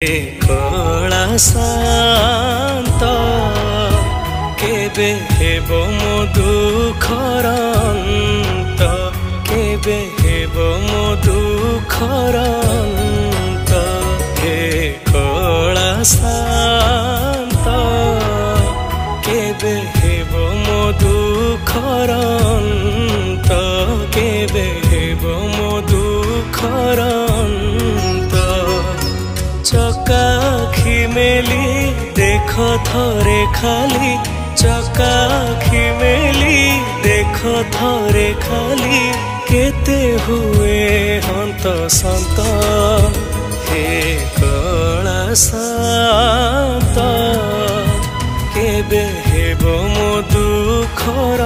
कला शांत केबे हेब मो दुखर अंत केबे हेब मो दुखर अंत हे कला शांत केबे हेब मो दुखर अंत केबे हेब मो दुखर चकाखी मेली देख थरे खाली चकाखी मेली देख थरे खाली केते हुए हंत संत हे कला शांत केबे हेब मो दुखर